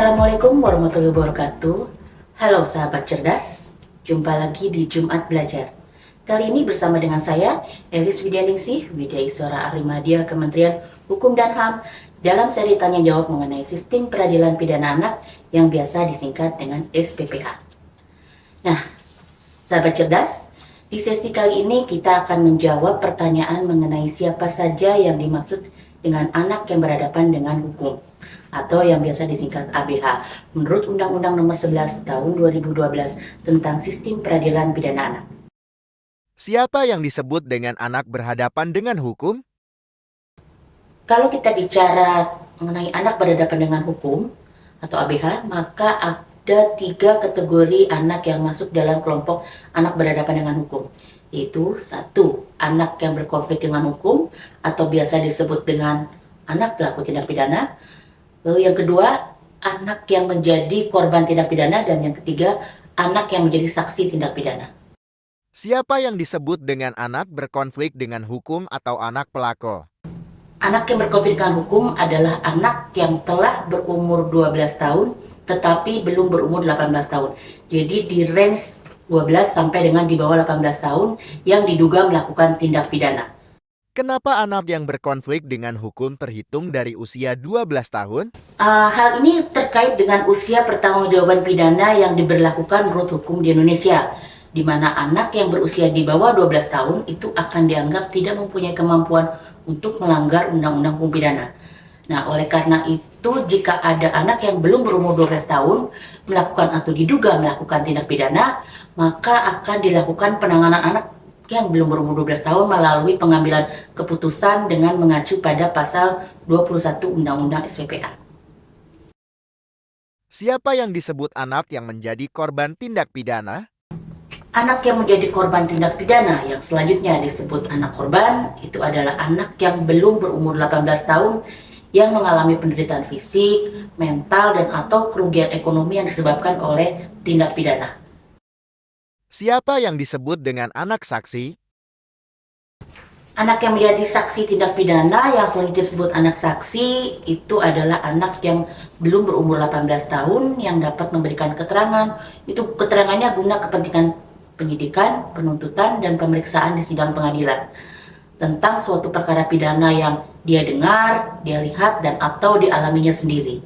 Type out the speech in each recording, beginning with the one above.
Assalamualaikum warahmatullahi wabarakatuh. Halo sahabat cerdas, jumpa lagi di Jumat Belajar. Kali ini bersama dengan saya, Elis Widyaningsih, Widya Iswara Ahli Madya Kementerian Hukum dan HAM, dalam seri tanya jawab mengenai sistem peradilan pidana anak yang biasa disingkat dengan SPPA. Nah, sahabat cerdas, di sesi kali ini kita akan menjawab pertanyaan mengenai siapa saja yang dimaksud dengan anak yang berhadapan dengan hukum, atau yang biasa disingkat ABH, menurut Undang-Undang Nomor 11 Tahun 2012 tentang Sistem Peradilan Pidana Anak. Siapa yang disebut dengan anak berhadapan dengan hukum? Kalau kita bicara mengenai anak berhadapan dengan hukum atau ABH, maka ada 3 kategori anak yang masuk dalam kelompok anak berhadapan dengan hukum, yaitu 1. Anak yang berkonflik dengan hukum atau biasa disebut dengan anak pelaku tindak pidana. Lalu yang kedua, anak yang menjadi korban tindak pidana, dan yang ketiga, anak yang menjadi saksi tindak pidana. Siapa yang disebut dengan anak berkonflik dengan hukum atau anak pelako? Anak yang berkonflik dengan hukum adalah anak yang telah berumur 12 tahun tetapi belum berumur 18 tahun. Jadi di range 12 sampai dengan di bawah 18 tahun yang diduga melakukan tindak pidana. Kenapa anak yang berkonflik dengan hukum terhitung dari usia 12 tahun? Hal ini terkait dengan usia pertanggungjawaban pidana yang diberlakukan menurut hukum di Indonesia, di mana anak yang berusia di bawah 12 tahun itu akan dianggap tidak mempunyai kemampuan untuk melanggar undang-undang hukum pidana. Nah, oleh karena itu, jika ada anak yang belum berumur 12 tahun melakukan atau diduga melakukan tindak pidana, maka akan dilakukan penanganan anak yang belum berumur 12 tahun melalui pengambilan keputusan dengan mengacu pada pasal 21 Undang-Undang SPPA. Siapa yang disebut anak yang menjadi korban tindak pidana? Anak yang menjadi korban tindak pidana yang selanjutnya disebut anak korban, itu adalah anak yang belum berumur 18 tahun yang mengalami penderitaan fisik, mental, dan atau kerugian ekonomi yang disebabkan oleh tindak pidana. Siapa yang disebut dengan anak saksi? Anak yang menjadi saksi tindak pidana yang selanjutnya disebut anak saksi itu adalah anak yang belum berumur 18 tahun yang dapat memberikan keterangan. Itu keterangannya guna kepentingan penyidikan, penuntutan, dan pemeriksaan di sidang pengadilan tentang suatu perkara pidana yang dia dengar, dia lihat, dan atau dialaminya sendiri.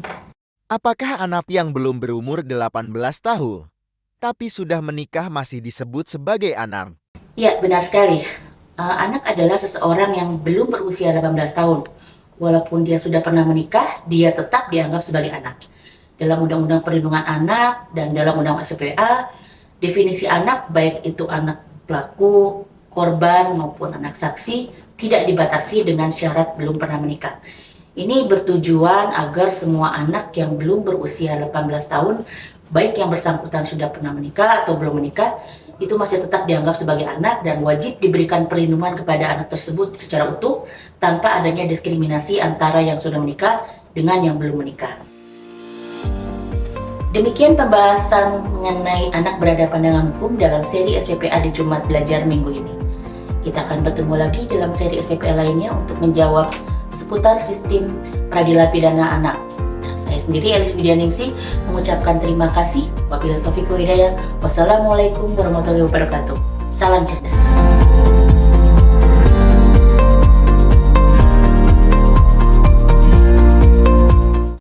Apakah anak yang belum berumur 18 tahun tapi sudah menikah masih disebut sebagai anak? Ya, benar sekali. Anak adalah seseorang yang belum berusia 18 tahun. Walaupun dia sudah pernah menikah, dia tetap dianggap sebagai anak. Dalam Undang-Undang Perlindungan Anak dan dalam Undang-Undang SPPA, definisi anak, baik itu anak pelaku, korban, maupun anak saksi, tidak dibatasi dengan syarat belum pernah menikah. Ini bertujuan agar semua anak yang belum berusia 18 tahun, baik yang bersangkutan sudah pernah menikah atau belum menikah, itu masih tetap dianggap sebagai anak dan wajib diberikan perlindungan kepada anak tersebut secara utuh tanpa adanya diskriminasi antara yang sudah menikah dengan yang belum menikah. Demikian pembahasan mengenai anak berhadapan dengan hukum dalam seri SPPA di Jumat Belajar minggu ini. Kita akan bertemu lagi dalam seri SPPA lainnya untuk menjawab seputar sistem peradilan pidana anak. Saya sendiri, Elis Widyaningsih, mengucapkan terima kasih. Wabillahi taufiq wal hidayah. Wassalamualaikum warahmatullahi wabarakatuh. Salam cerdas.